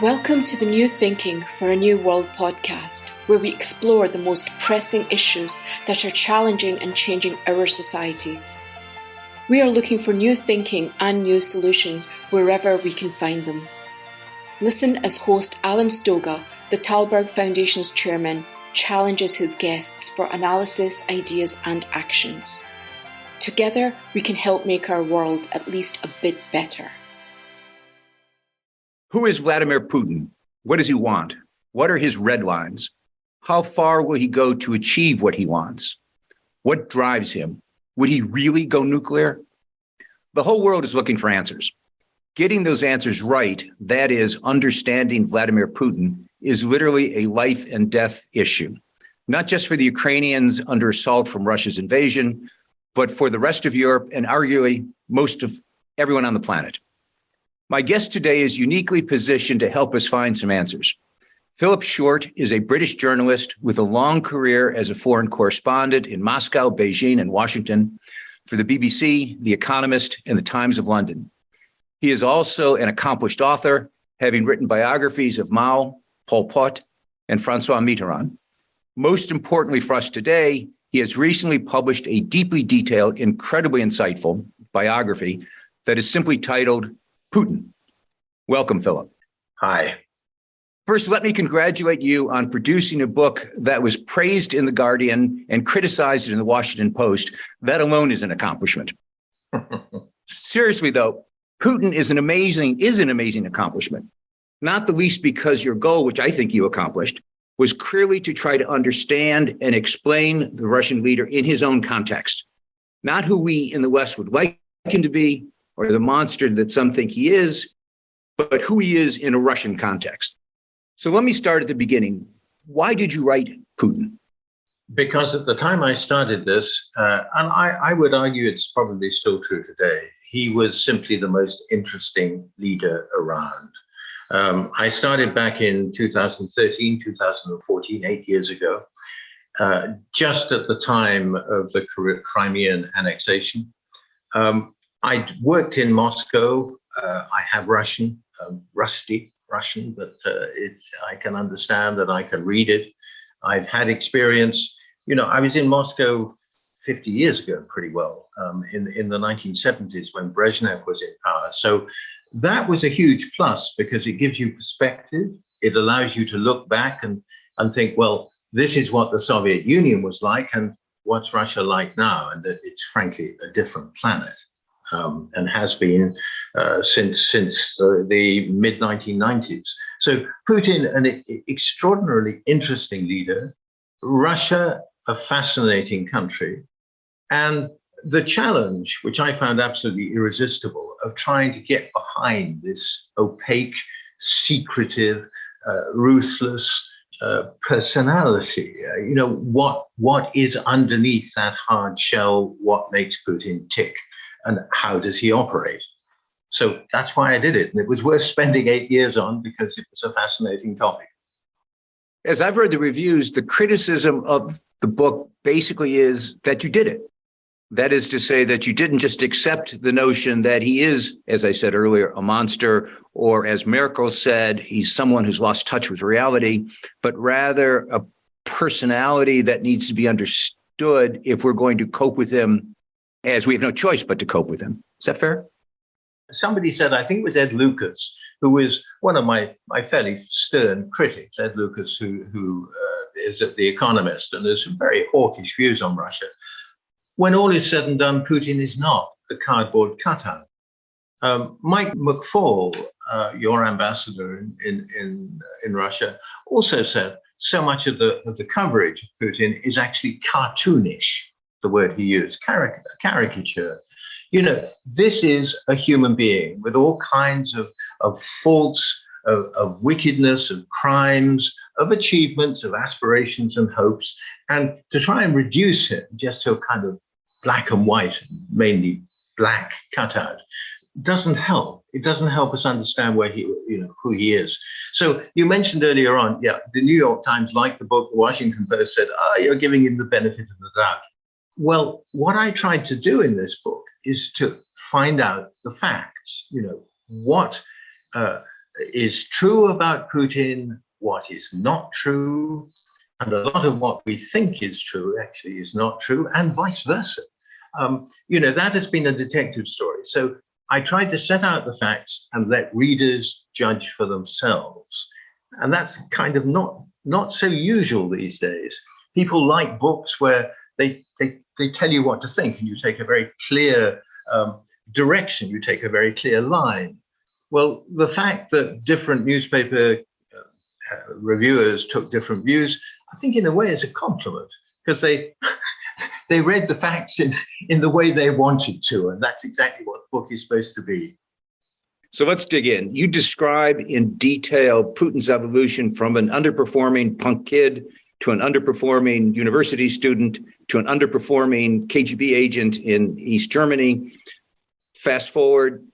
Welcome to the New Thinking for a New World podcast, where we explore the most pressing issues that are challenging and changing our societies. We are looking for new thinking and new solutions wherever we can find them. Listen as host Alan Stoga, the Talberg Foundation's chairman, challenges his guests for analysis, ideas and actions. Together, we can help make our world at least a bit better. Who is Vladimir Putin? What does he want? What are his red lines? How far will he go to achieve what he wants? What drives him? Would he really go nuclear? The whole world is looking for answers. Getting those answers right, that is, understanding Vladimir Putin, is literally a life and death issue, not just for the Ukrainians under assault from Russia's invasion, but for the rest of Europe and arguably most of everyone on the planet. My guest today is uniquely positioned to help us find some answers. Philip Short is a British journalist with a long career as a foreign correspondent in Moscow, Beijing, and Washington for the BBC, The Economist, and The Times of London. He is also an accomplished author, having written biographies of Mao, Pol Pot, and Francois Mitterand. Most importantly for us today, he has recently published a deeply detailed, incredibly insightful biography that is simply titled Putin. Welcome, Philip. Hi. First, let me congratulate you on producing a book that was praised in The Guardian and criticized in the Washington Post. That alone is an accomplishment. Seriously, though, Putin is an amazing accomplishment, not the least because your goal, which I think you accomplished, was clearly to try to understand and explain the Russian leader in his own context, not who we in the West would like him to be, or the monster that some think he is, but who he is in a Russian context. So let me start at the beginning. Why did you write Putin? Because at the time I started this, and I would argue it's probably still true today, he was simply the most interesting leader around. I started back in 2013, 2014, 8 years ago, just at the time of the Crimean annexation. I worked in Moscow. I have Russian, rusty Russian, but I can understand and I can read it. I've had experience. I was in Moscow 50 years ago pretty well, in the 1970s when Brezhnev was in power. So that was a huge plus because it gives you perspective. It allows you to look back and think, well, this is what the Soviet Union was like and what's Russia like now? And it's frankly a different planet. And has been since the mid-1990s. So Putin, an extraordinarily interesting leader, Russia, a fascinating country, and the challenge, which I found absolutely irresistible, of trying to get behind this opaque, secretive, ruthless personality. What is underneath that hard shell? What makes Putin tick? And how does he operate? So that's why I did it. And it was worth spending 8 years on because it was a fascinating topic. As I've read the reviews, the criticism of the book basically is that you did it. That is to say that you didn't just accept the notion that he is, as I said earlier, a monster, or as Merkel said, he's someone who's lost touch with reality, but rather a personality that needs to be understood if we're going to cope with him, as we have no choice but to cope with him. Is that fair? Somebody said, I think it was Ed Lucas, who is one of my fairly stern critics, Ed Lucas, who is at The Economist, and there's some very hawkish views on Russia. When all is said and done, Putin is not a cardboard cutout. Mike McFaul, your ambassador in Russia, also said so much of the coverage of Putin is actually cartoonish. The word he used, caricature. This is a human being with all kinds of faults, of wickedness, of crimes, of achievements, of aspirations and hopes. And to try and reduce him just to a kind of black and white, mainly black cutout, doesn't help. It doesn't help us understand who he is. So you mentioned earlier on, the New York Times liked the book. The Washington Post said, you're giving him the benefit of the doubt. Well, what I tried to do in this book is to find out the facts. What is true about Putin, what is not true, and a lot of what we think is true actually is not true, and vice versa. That has been a detective story. So I tried to set out the facts and let readers judge for themselves. And that's kind of not so usual these days. People like books where they tell you what to think, and you take a very clear direction, you take a very clear line. Well, the fact that different newspaper reviewers took different views, I think in a way is a compliment, because they they read the facts in the way they wanted to, and that's exactly what the book is supposed to be. So let's dig in. You describe in detail Putin's evolution from an underperforming punk kid to an underperforming university student to an underperforming KGB agent in East Germany. Fast forward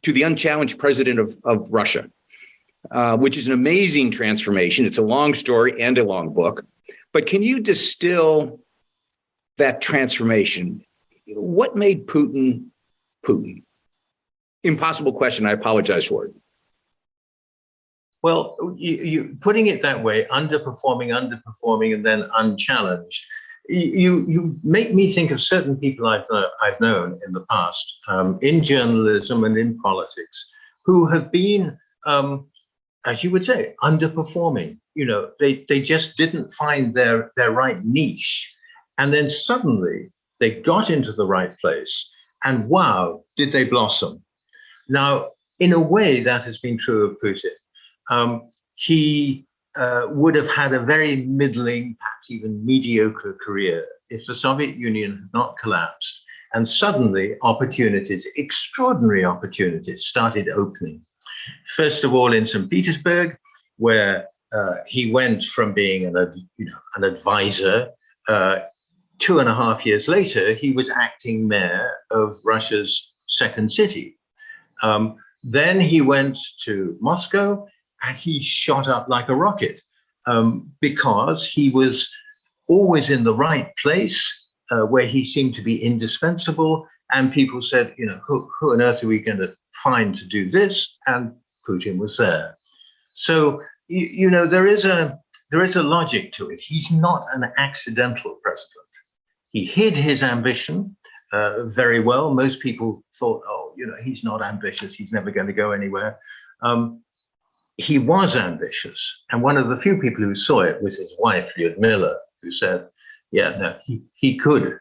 to the unchallenged president of Russia, which is an amazing transformation. It's a long story and a long book. But can you distill that transformation? What made Putin Putin? Impossible question. I apologize for it. Well, you putting it that way, underperforming, and then unchallenged, you make me think of certain people I've known in the past, in journalism and in politics, who have been, as you would say, underperforming. They just didn't find their right niche. And then suddenly they got into the right place, and wow, did they blossom. Now, in a way, that has been true of Putin. He would have had a very middling, perhaps even mediocre career if the Soviet Union had not collapsed, and suddenly opportunities, extraordinary opportunities, started opening. First of all, in St. Petersburg, where he went from being an advisor. 2.5 years later, he was acting mayor of Russia's second city. Then he went to Moscow, and he shot up like a rocket because he was always in the right place where he seemed to be indispensable. And people said, who on earth are we going to find to do this? And Putin was there. So, there is a logic to it. He's not an accidental president. He hid his ambition very well. Most people thought, he's not ambitious. He's never going to go anywhere. He was ambitious. And one of the few people who saw it was his wife, Lyudmila, who said, he could.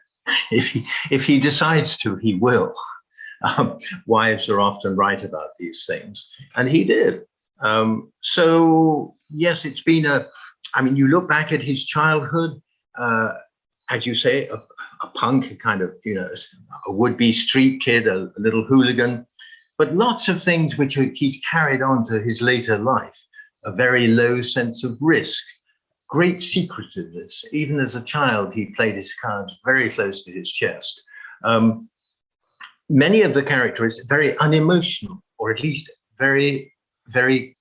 If he decides to, he will. Wives are often right about these things. And he did. So, yes, it's been you look back at his childhood, as you say, a punk, a kind of, a would-be street kid, a little hooligan, but lots of things which he's carried on to his later life. A very low sense of risk, great secretiveness. Even as a child, he played his cards very close to his chest. Many of the characters very unemotional, or at least very, very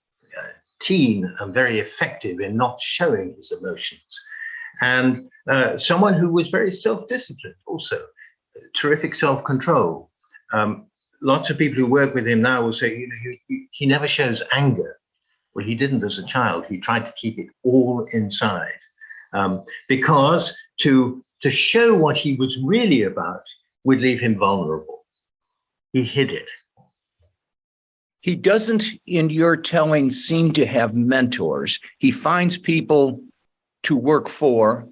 keen and very effective in not showing his emotions. And someone who was very self-disciplined also, terrific self-control. Lots of people who work with him now will say, he never shows anger. Well, he didn't as a child. He tried to keep it all inside because to show what he was really about would leave him vulnerable. He hid it. He doesn't, in your telling, seem to have mentors. He finds people to work for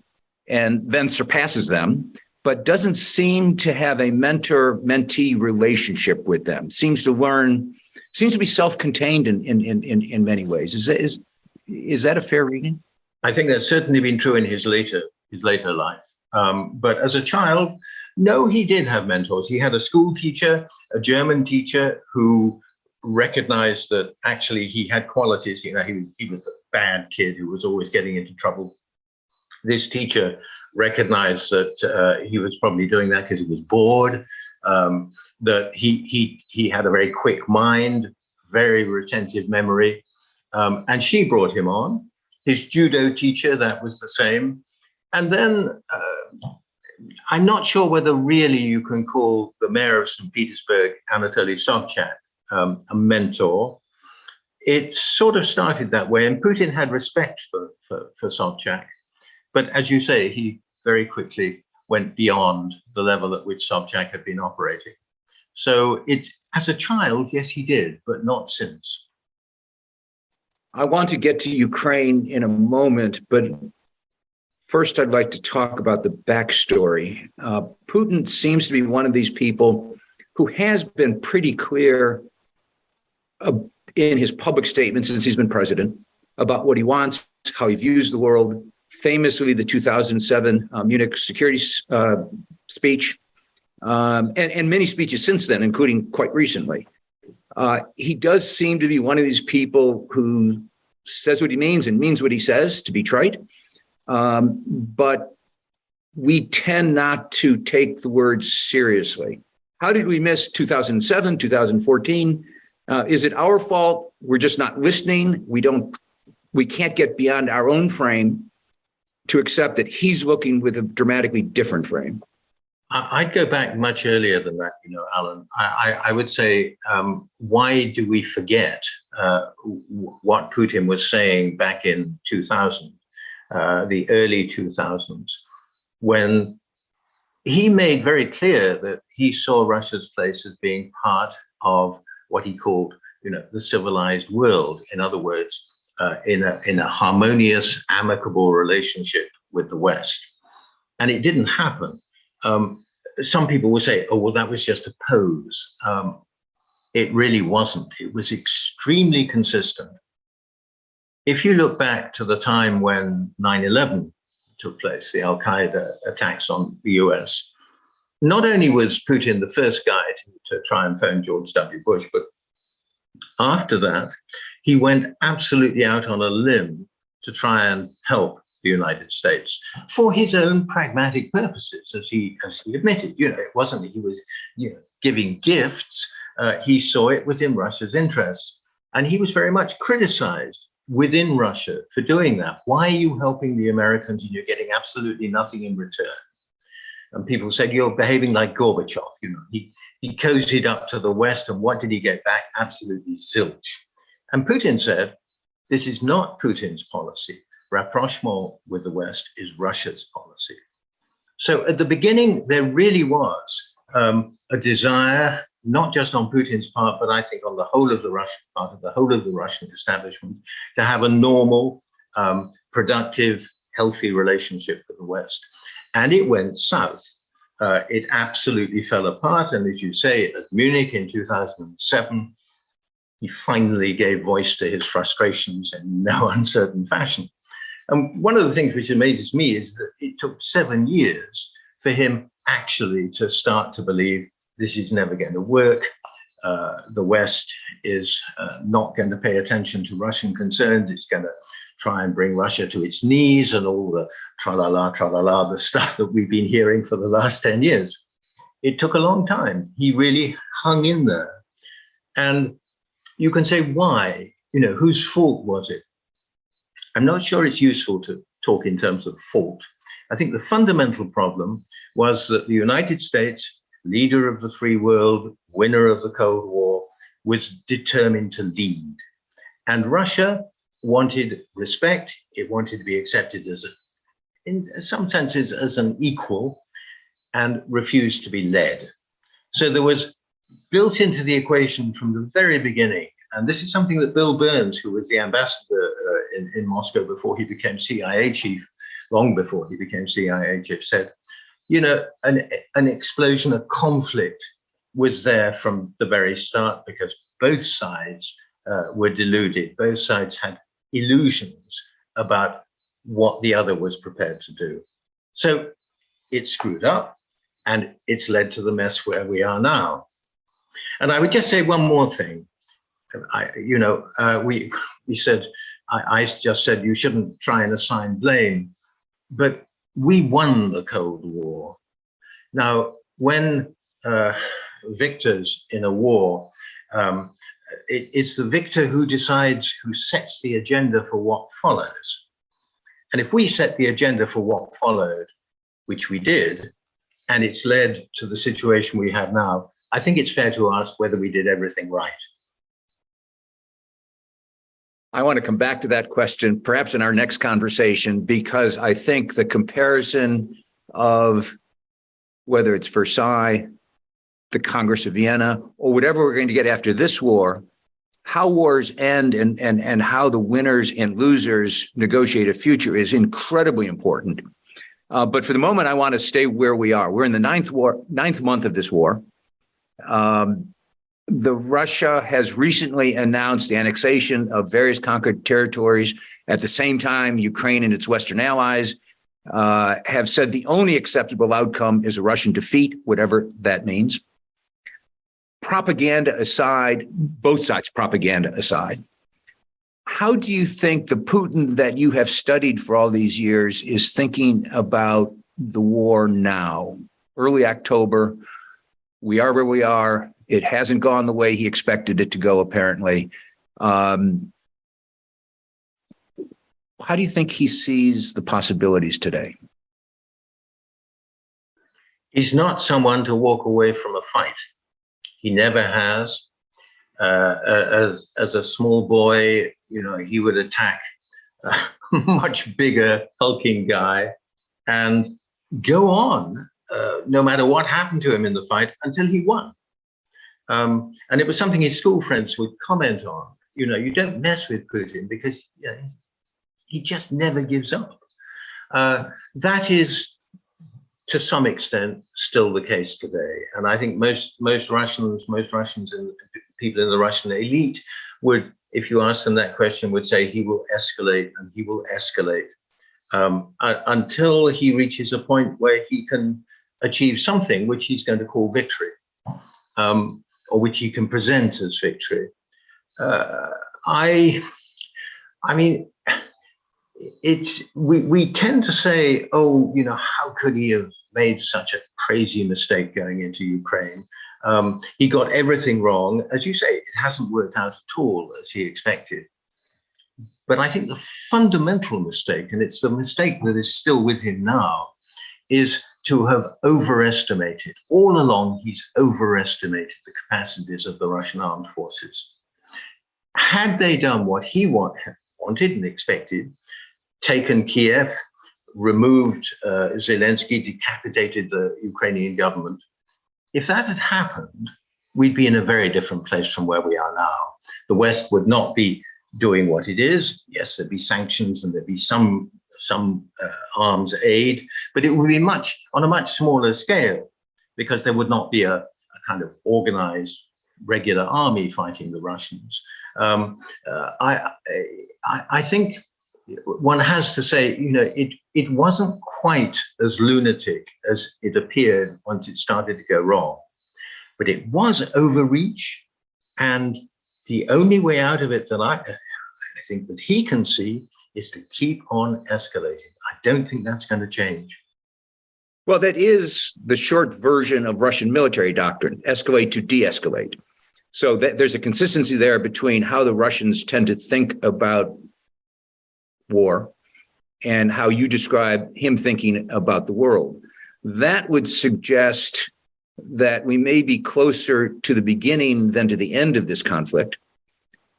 and then surpasses them, but doesn't seem to have a mentor-mentee relationship with them. Seems to be self-contained in many ways. Is that a fair reading? I think that's certainly been true in his later life. But as a child, no, he did have mentors. He had a school teacher, a German teacher, who recognized that actually he had qualities. He was a bad kid who was always getting into trouble. This teacher recognized that he was probably doing that because he was bored, that he had a very quick mind, very retentive memory, and she brought him on. His judo teacher, that was the same. And then I'm not sure whether really you can call the mayor of St. Petersburg, Anatoly Sobchak, a mentor. it sort of started that way, and Putin had respect for Sobchak. But as you say, he very quickly went beyond the level at which Sobchak had been operating. So as a child, yes, he did, but not since. I want to get to Ukraine in a moment, but first I'd like to talk about the backstory. Putin seems to be one of these people who has been pretty clear in his public statements since he's been president about what he wants, how he views the world. Famously, the 2007 Munich security speech, and many speeches since then, including quite recently. He does seem to be one of these people who says what he means and means what he says, to be trite. But we tend not to take the words seriously. How did we miss 2007, 2014? Is it our fault? We're just not listening. We can't get beyond our own frame to accept that he's looking with a dramatically different frame. I'd go back much earlier than that, Alan. I would say, why do we forget what Putin was saying back in 2000, the early 2000s, when he made very clear that he saw Russia's place as being part of what he called, the civilized world. In other words, in a harmonious, amicable relationship with the West. And it didn't happen. Some people will say, oh, well, that was just a pose. It really wasn't. It was extremely consistent. If you look back to the time when 9/11 took place, the Al-Qaeda attacks on the US, not only was Putin the first guy to try and phone George W. Bush, but after that, he went absolutely out on a limb to try and help the United States for his own pragmatic purposes, as he admitted. It wasn't that he was giving gifts. He saw it was in Russia's interest. And he was very much criticized within Russia for doing that. Why are you helping the Americans and you're getting absolutely nothing in return? And people said, you're behaving like Gorbachev. He cozied up to the West, and what did he get back? Absolutely zilch. And Putin said, this is not Putin's policy. Rapprochement with the West is Russia's policy. So at the beginning, there really was a desire, not just on Putin's part, but I think on the whole of the Russian part, of the whole of the Russian establishment, to have a normal, productive, healthy relationship with the West. And it went south. It absolutely fell apart. And as you say, at Munich in 2007, he finally gave voice to his frustrations in no uncertain fashion. And one of the things which amazes me is that it took 7 years for him actually to start to believe this is never going to work. The West is not going to pay attention to Russian concerns. It's going to try and bring Russia to its knees and all the tra-la-la, the stuff that we've been hearing for the last 10 years. It took a long time. He really hung in there. And you can say, why? Whose fault was it? I'm not sure it's useful to talk in terms of fault. I think the fundamental problem was that the United States, leader of the free world, winner of the Cold War, was determined to lead. And Russia wanted respect. It wanted to be accepted in some senses as an equal, and refused to be led. So there was built into the equation from the very beginning, and this is something that Bill Burns, who was the ambassador in Moscow before he became CIA chief, long before he became CIA chief, said, an explosion of conflict was there from the very start because both sides were deluded. Both sides had illusions about what the other was prepared to do. So it screwed up, and it's led to the mess where we are now. And I would just say one more thing. We said, I just said you shouldn't try and assign blame, but we won the Cold War. Now, when victors in a war, it's the victor who decides, who sets the agenda for what follows. And if we set the agenda for what followed, which we did, and it's led to the situation we have now, I think it's fair to ask whether we did everything right. I want to come back to that question, perhaps in our next conversation, because I think the comparison of whether it's Versailles, the Congress of Vienna, or whatever we're going to get after this war, how wars end and how the winners and losers negotiate a future is incredibly important. But for the moment, I want to stay where we are. We're in the ninth month of this war. Russia has recently announced the annexation of various conquered territories. At the same time, Ukraine and its Western allies have said the only acceptable outcome is a Russian defeat, whatever that means. Propaganda aside, both sides propaganda aside, how do you think the Putin that you have studied for all these years is thinking about the war now? Early October, we are where we are. It hasn't gone the way he expected it to go, apparently. How do you think he sees the possibilities today? He's not someone to walk away from a fight. He never has. As a small boy, he would attack a much bigger, hulking guy and go on, no matter what happened to him in the fight, until he won. And it was something his school friends would comment on. You don't mess with Putin because he just never gives up. That is, to some extent, still the case today. And I think most Russians and people in the Russian elite would, if you ask them that question, would say he will escalate and he will escalate until he reaches a point where he can achieve something which he's going to call victory, or which he can present as victory. I mean, we tend to say, oh, how could he have made such a crazy mistake going into Ukraine? He got everything wrong. As you say, it hasn't worked out at all as he expected. But I think the fundamental mistake, and it's the mistake that is still with him now, is to have overestimated. All along, he's overestimated the capacities of the Russian armed forces. Had they done what he wanted and expected, taken Kiev, removed Zelensky, decapitated the Ukrainian government, if that had happened, we'd be in a very different place from where we are now. The West would not be doing what it is. Yes, there'd be sanctions and there'd be some arms aid, but it would be on a much smaller scale, because there would not be a kind of organized regular army fighting the Russians. I think one has to say, it wasn't quite as lunatic as it appeared once it started to go wrong, but it was overreach. And the only way out of it that I think that he can see is to keep on escalating. I don't think that's going to change. Well, that is the short version of Russian military doctrine, escalate to de-escalate. So there's a consistency there between how the Russians tend to think about war and how you describe him thinking about the world. That would suggest that we may be closer to the beginning than to the end of this conflict.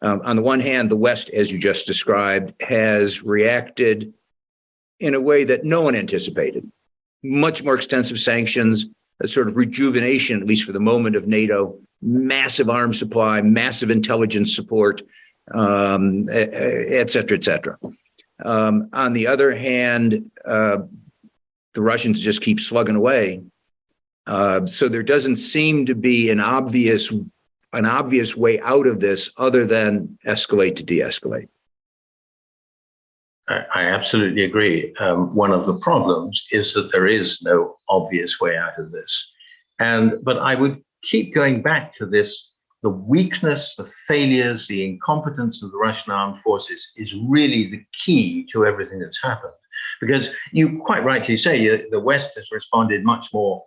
On the one hand, the West, as you just described, has reacted in a way that no one anticipated. Much more extensive sanctions, a sort of rejuvenation, at least for the moment, of NATO, massive arms supply, massive intelligence support, et cetera, et cetera. On the other hand, the Russians just keep slugging away. So there doesn't seem to be an obvious way out of this other than escalate to de-escalate. I absolutely agree. One of the problems is that there is no obvious way out of this. But I would keep going back to this. The weakness, the failures, the incompetence of the Russian armed forces is really the key to everything that's happened. Because you quite rightly say the West has responded much more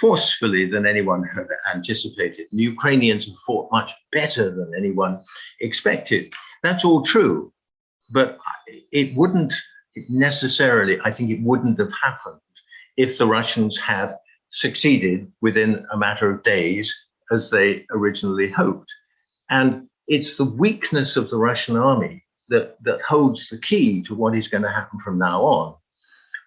forcefully than anyone had anticipated. The Ukrainians have fought much better than anyone expected. That's all true. But it wouldn't necessarily, I think it wouldn't have happened if the Russians had succeeded within a matter of days as they originally hoped. And it's the weakness of the Russian army that holds the key to what is going to happen from now on.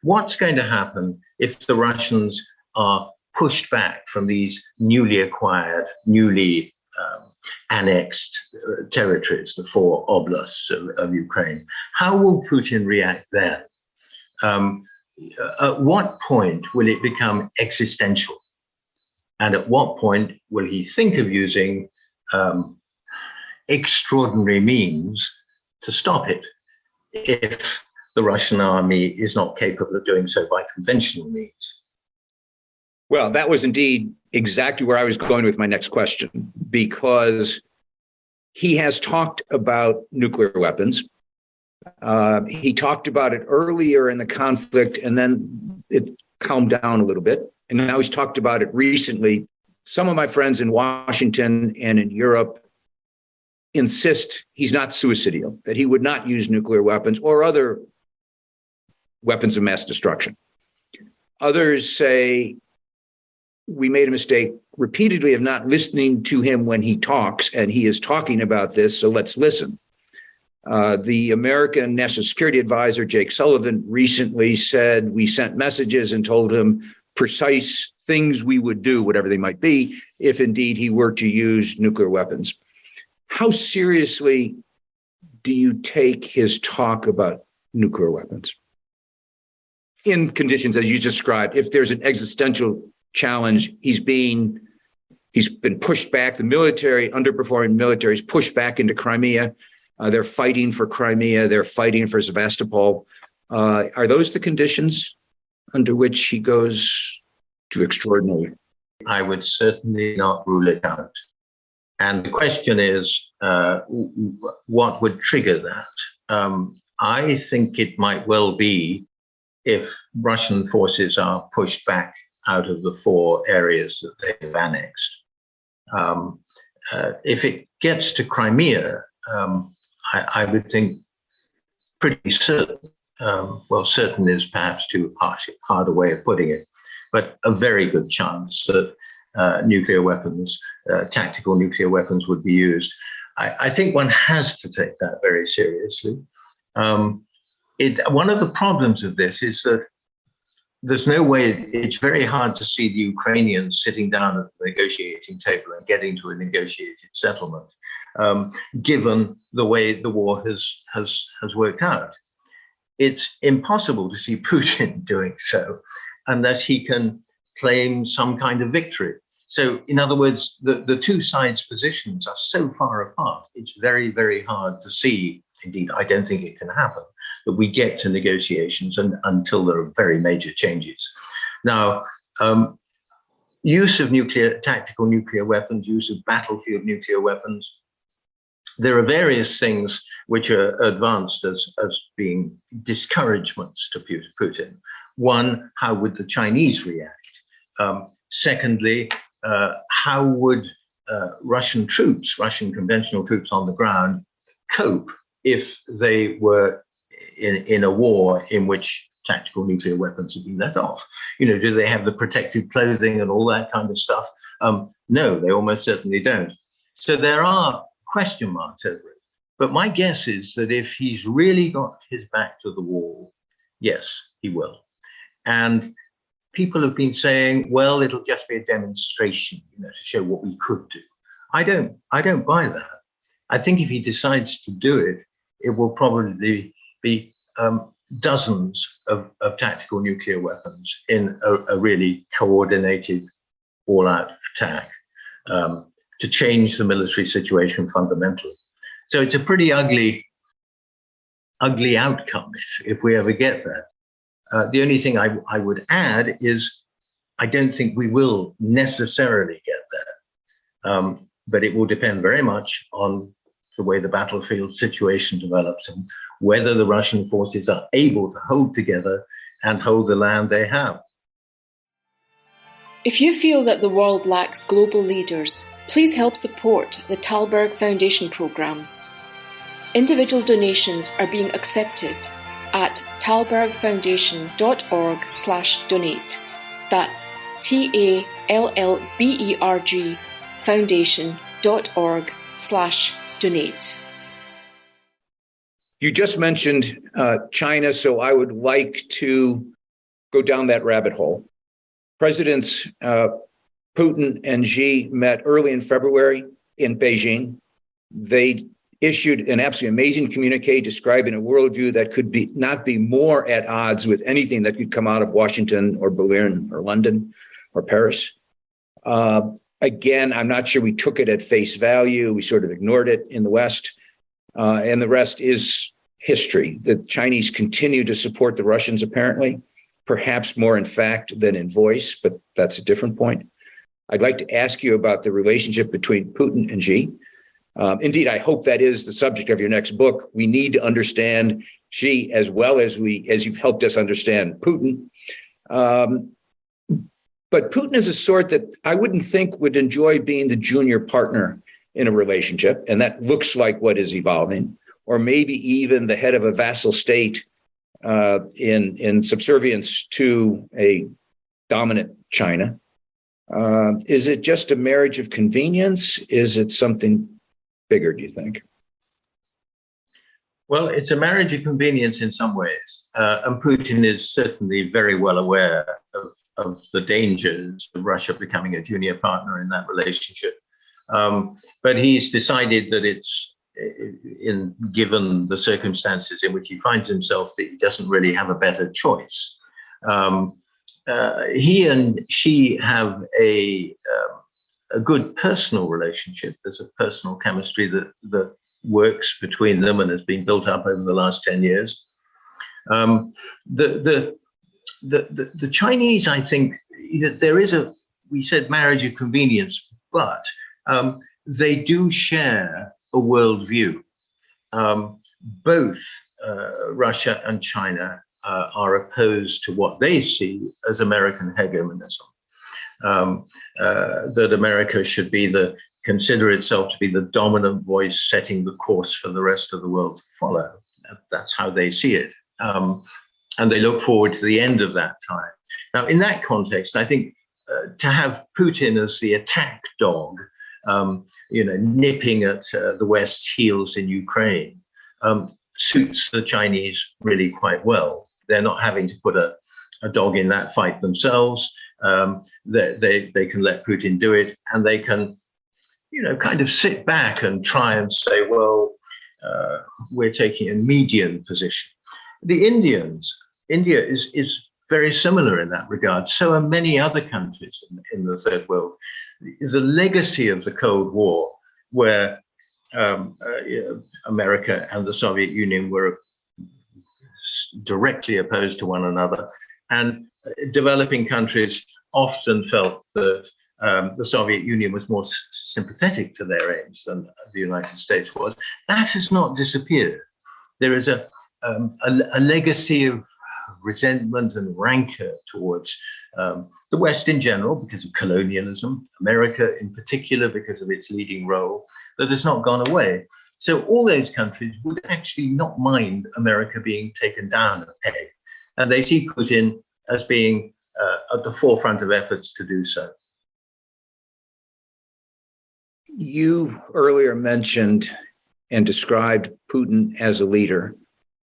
What's going to happen if the Russians are pushed back from these newly acquired, newly annexed territories, the 4 oblasts of Ukraine? How will Putin react then? At what point will it become existential? And at what point will he think of using extraordinary means to stop it, if the Russian army is not capable of doing so by conventional means? Well, that was indeed exactly where I was going with my next question, because he has talked about nuclear weapons. He talked about it earlier in the conflict, and then it calmed down a little bit. And now he's talked about it recently. Some of my friends in Washington and in Europe insist he's not suicidal, that he would not use nuclear weapons or other weapons of mass destruction. Others say we made a mistake repeatedly of not listening to him when he talks, and he is talking about this, so let's listen. The American National Security Advisor, Jake Sullivan, recently said we sent messages and told him precise things we would do, whatever they might be, if indeed he were to use nuclear weapons. How seriously do you take his talk about nuclear weapons? In conditions, as you described, if there's an existential challenge, he's been pushed back. The military, underperforming military, is pushed back into Crimea. They're fighting for Crimea. They're fighting for Sevastopol. Are those the conditions under which he goes to extraordinary? I would certainly not rule it out. And the question is, what would trigger that? I think it might well be if Russian forces are pushed back out of the 4 areas that they've annexed. If it gets to Crimea, I would think pretty certain, well, certain is perhaps too hard a way of putting it, but a very good chance that nuclear weapons, tactical nuclear weapons would be used. I think one has to take that very seriously. One of the problems of this is that there's no way, it's very hard to see the Ukrainians sitting down at the negotiating table and getting to a negotiated settlement, given the way the war has worked out. It's impossible to see Putin doing so unless he can claim some kind of victory. So, in other words, the two sides' positions are so far apart, it's very, very hard to see. Indeed, I don't think it can happen that we get to negotiations until there are very major changes. Now, use of tactical nuclear weapons, use of battlefield nuclear weapons, there are various things which are advanced as being discouragements to Putin. One, how would the Chinese react? Secondly, how would Russian conventional troops on the ground cope if they were in a war in which tactical nuclear weapons have been let off? Do they have the protective clothing and all that kind of stuff? No, they almost certainly don't. So there are question marks over it. But my guess is that if he's really got his back to the wall, yes, he will. And people have been saying, well, it'll just be a demonstration, to show what we could do. I don't buy that. I think if he decides to do it, it will probably be dozens of tactical nuclear weapons in a really coordinated, all-out attack to change the military situation fundamentally. So it's a pretty ugly outcome if we ever get that. The only thing I would add is I don't think we will necessarily get there, but it will depend very much on the way the battlefield situation develops and whether the Russian forces are able to hold together and hold the land they have. If you feel that the world lacks global leaders, please help support the Thalberg Foundation programs. Individual donations are being accepted at thalbergfoundation.org /donate. That's TALLBERG foundation.org donate. You just mentioned China, so I would like to go down that rabbit hole. Presidents Putin and Xi met early in February in Beijing. They issued an absolutely amazing communique describing a worldview that could not be more at odds with anything that could come out of Washington or Berlin or London or Paris. Again, I'm not sure we took it at face value. We sort of ignored it in the West. And the rest is history. The Chinese continue to support the Russians, apparently, perhaps more in fact than in voice, but that's a different point. I'd like to ask you about the relationship between Putin and Xi. Indeed, I hope that is the subject of your next book. We need to understand Xi as well as you've helped us understand Putin. But Putin is a sort that I wouldn't think would enjoy being the junior partner in a relationship, and that looks like what is evolving, or maybe even the head of a vassal state in subservience to a dominant China. Is it just a marriage of convenience? Is it something bigger, do you think? Well, it's a marriage of convenience in some ways. And Putin is certainly very well aware of the dangers of Russia becoming a junior partner in that relationship. But he's decided that it's, given the circumstances in which he finds himself, that he doesn't really have a better choice. He and she have a good personal relationship. There's a personal chemistry that works between them and has been built up over the last 10 years. The Chinese, I think, there is we said marriage of convenience, but they do share a worldview. Both Russia and China are opposed to what they see as American hegemonism. That America should consider itself to be the dominant voice setting the course for the rest of the world to follow. That's how they see it. And they look forward to the end of that time. Now, in that context, I think to have Putin as the attack dog, nipping at the West's heels in Ukraine, suits the Chinese really quite well. They're not having to put a dog in that fight themselves. They can let Putin do it, and they can, kind of sit back and try and say, well, we're taking a median position. The India is very similar in that regard. So are many other countries in the third world. The legacy of the Cold War, where America and the Soviet Union were directly opposed to one another, and developing countries often felt that the Soviet Union was more sympathetic to their aims than the United States was. That has not disappeared. There is a legacy of resentment and rancor towards the West in general because of colonialism, America in particular because of its leading role, that has not gone away. So all those countries would actually not mind America being taken down a peg. And they see Putin as being at the forefront of efforts to do so. You earlier mentioned and described Putin as a leader.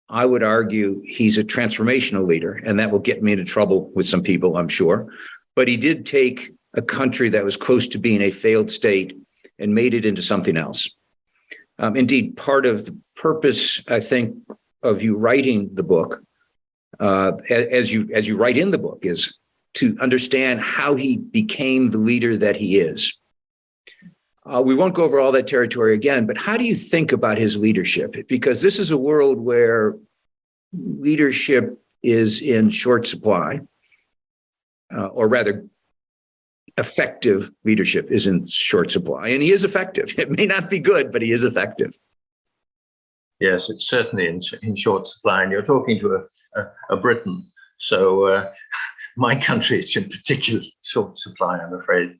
I would argue he's a transformational leader, and that will get me into trouble with some people, I'm sure. But he did take a country that was close to being a failed state and made it into something else. Indeed, part of the purpose, I think, of you writing the book, as you write in the book, is to understand how he became the leader that he is. We won't go over all that territory again, but how do you think about his leadership? Because this is a world where leadership is in short supply, or rather, effective leadership is in short supply. And he is effective. It may not be good, but he is effective. Yes, it's certainly in short supply. And you're talking to a Briton. So my country is in particular short supply, I'm afraid.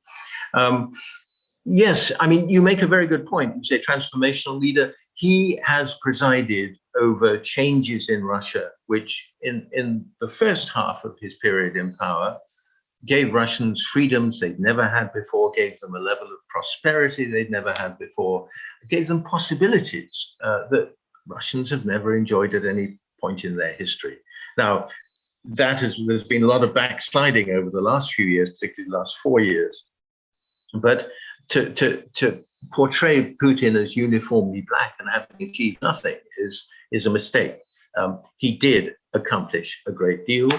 Yes, I mean, you make a very good point. You say transformational leader. He has presided over changes in Russia, which in the first half of his period in power gave Russians freedoms they'd never had before, gave them a level of prosperity they'd never had before, gave them possibilities that Russians have never enjoyed at any point in their history. Now, there's been a lot of backsliding over the last few years, particularly the last 4 years. But to portray Putin as uniformly black and having achieved nothing is a mistake. He did accomplish a great deal.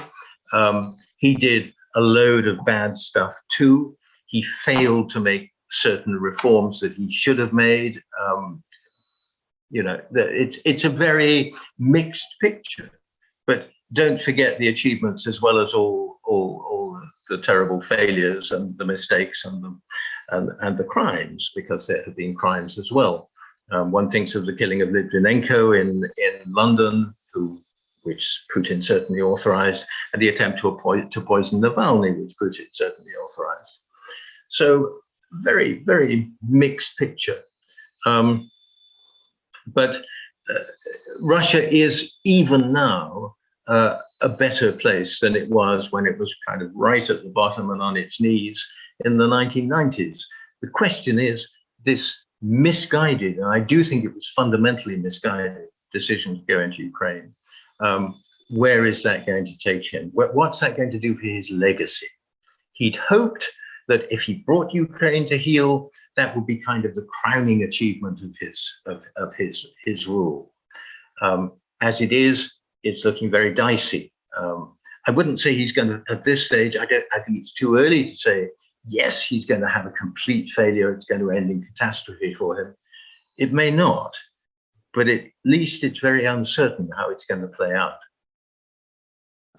He did a load of bad stuff too. He failed to make certain reforms that he should have made. It's a very mixed picture. But don't forget the achievements as well as all the terrible failures and the mistakes and the crimes, because there have been crimes as well. One thinks of the killing of Litvinenko in London, which Putin certainly authorized, and the attempt to poison Navalny, which Putin certainly authorized. So very, very mixed picture. But Russia is even now a better place than it was when it was kind of right at the bottom and on its knees in the 1990s. The question is this misguided, and I do think it was fundamentally misguided, decision to go into Ukraine. Where is that going to take him? What's that going to do for his legacy? He'd hoped that if he brought Ukraine to heel, that would be kind of the crowning achievement of his rule. As it is, it's looking very dicey. I wouldn't say he's going to, at this stage, I think it's too early to say, yes, he's going to have a complete failure. It's going to end in catastrophe for him. It may not, but at least it's very uncertain how it's going to play out.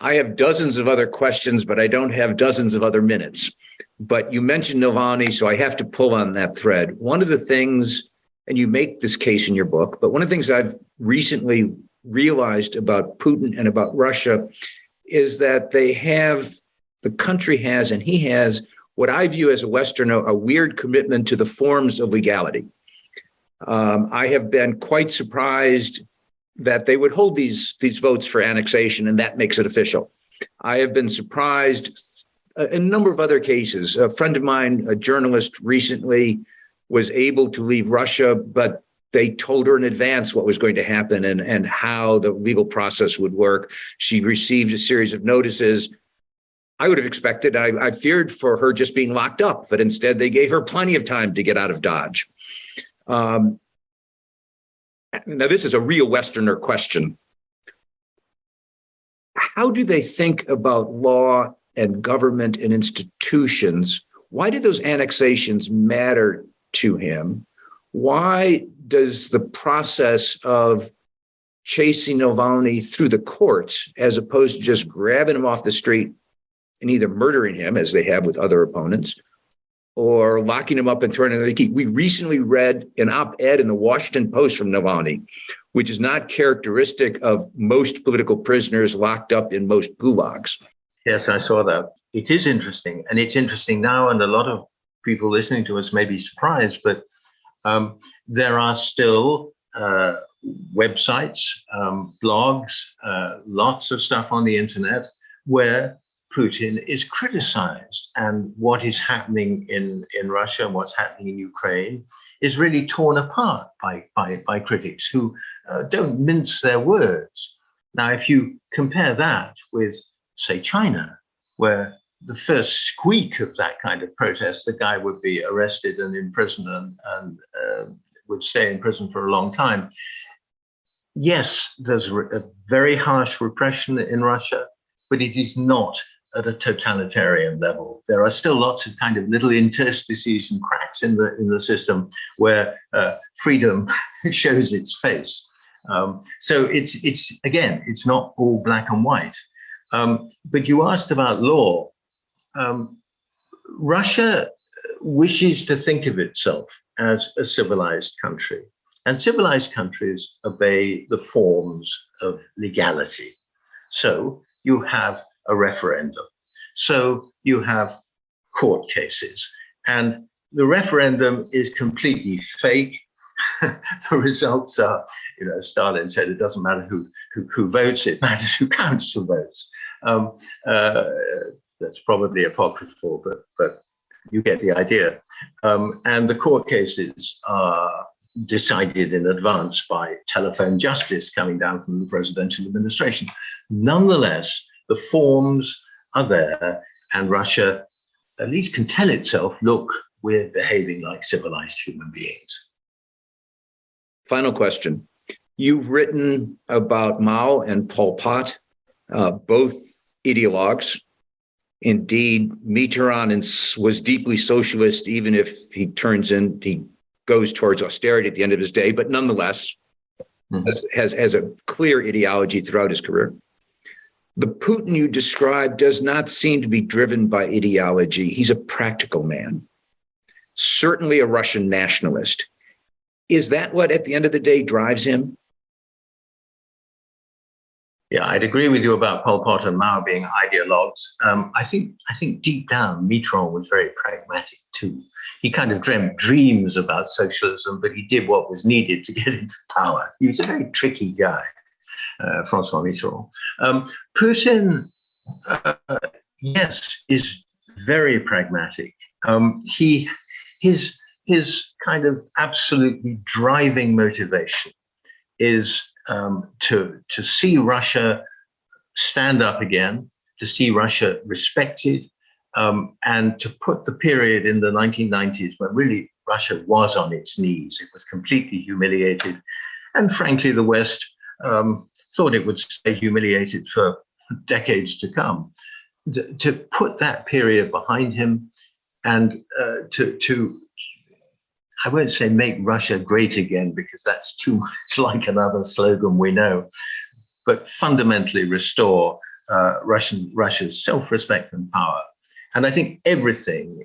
I have dozens of other questions, but I don't have dozens of other minutes. But you mentioned Navalny, so I have to pull on that thread. One of the things, and you make this case in your book, but one of the things I've recently realized about Putin and about Russia is that the country has, and he has, what I view as a Westerner, a weird commitment to the forms of legality. I have been quite surprised that they would hold these votes for annexation, and that makes it official. I have been surprised in a number of other cases. A friend of mine, a journalist, recently was able to leave Russia, but they told her in advance what was going to happen and how the legal process would work. She received a series of notices. I would have expected, I feared for her just being locked up, but instead they gave her plenty of time to get out of Dodge. Now, this is a real Westerner question. How do they think about law and government and institutions? Why do those annexations matter to him? Why does the process of chasing Navalny through the courts, as opposed to just grabbing him off the street and either murdering him, as they have with other opponents, or locking him up and throwing him in the key? We recently read an op-ed in the Washington Post from Navalny, which is not characteristic of most political prisoners locked up in most gulags. Yes, I saw that. It is interesting. And it's interesting now, and a lot of people listening to us may be surprised, but there are still websites, blogs, lots of stuff on the internet where Putin is criticized, and what is happening in Russia and what's happening in Ukraine is really torn apart by critics who don't mince their words. Now, if you compare that with, say, China, where the first squeak of that kind of protest, the guy would be arrested and imprisoned and would stay in prison for a long time. Yes, there's a very harsh repression in Russia, but it is not at a totalitarian level. There are still lots of kind of little interstices and cracks in the system where freedom shows its face. So it's again, it's not all black and white. But you asked about law. Russia wishes to think of itself as a civilized country, and civilized countries obey the forms of legality. So you have a referendum. So you have court cases, and the referendum is completely fake. The results are, Stalin said, it doesn't matter who votes, it matters who counts the votes. that's probably apocryphal, but you get the idea. And the court cases are decided in advance by telephone justice coming down from the presidential administration. Nonetheless, the forms are there, and Russia at least can tell itself, look, we're behaving like civilized human beings. Final question. You've written about Mao and Pol Pot, both ideologues. Indeed, Mitterand was deeply socialist, even if he goes towards austerity at the end of his day, but nonetheless has a clear ideology throughout his career. The Putin you describe does not seem to be driven by ideology. He's a practical man, certainly a Russian nationalist. Is that what, at the end of the day, drives him? Yeah, I'd agree with you about Pol Pot and Mao being ideologues. I think deep down, Mitterand was very pragmatic too. He kind of dreams about socialism, but he did what was needed to get into power. He was a very tricky guy, Francois Mitterand. Putin, yes, is very pragmatic. His kind of absolutely driving motivation is to see Russia stand up again, to see Russia respected, and to put the period in the 1990s when really Russia was on its knees. It was completely humiliated. And frankly, the West thought it would stay humiliated for decades to come. To put that period behind him and to I won't say make Russia great again, because that's too much like another slogan we know, but fundamentally restore Russia's self-respect and power. And I think everything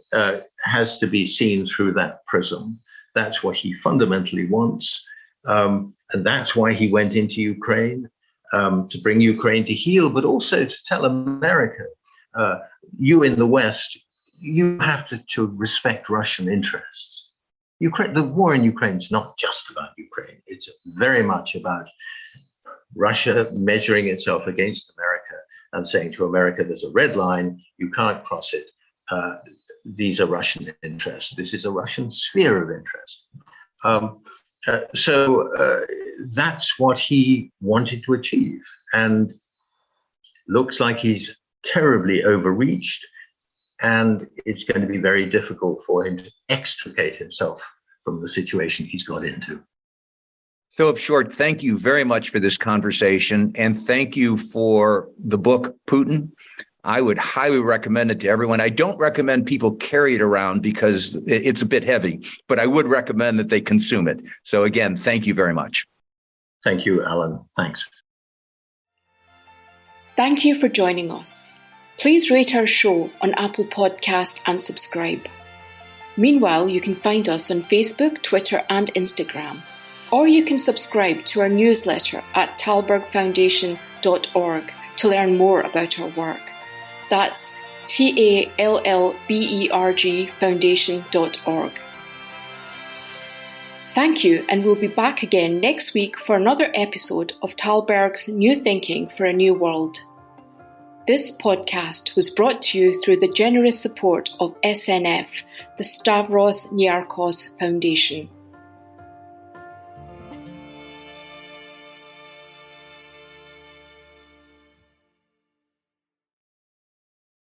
has to be seen through that prism. That's what he fundamentally wants. And that's why he went into Ukraine, to bring Ukraine to heel, but also to tell America, you in the West, you have to respect Russian interests. The war in Ukraine is not just about Ukraine. It's very much about Russia measuring itself against America and saying to America, there's a red line, you can't cross it. These are Russian interests. This is a Russian sphere of interest. So that's what he wanted to achieve. And looks like he's terribly overreached. And it's going to be very difficult for him to extricate himself from the situation he's got into. Philip Short, thank you very much for this conversation. And thank you for the book, Putin. I would highly recommend it to everyone. I don't recommend people carry it around because it's a bit heavy, but I would recommend that they consume it. So again, thank you very much. Thank you, Alan. Thanks. Thank you for joining us. Please rate our show on Apple Podcast and subscribe. Meanwhile, you can find us on Facebook, Twitter, and Instagram. Or you can subscribe to our newsletter at tallbergfoundation.org to learn more about our work. That's TALLBERG foundation.org. Thank you, and we'll be back again next week for another episode of Tallberg's New Thinking for a New World. This podcast was brought to you through the generous support of SNF, the Stavros Niarchos Foundation.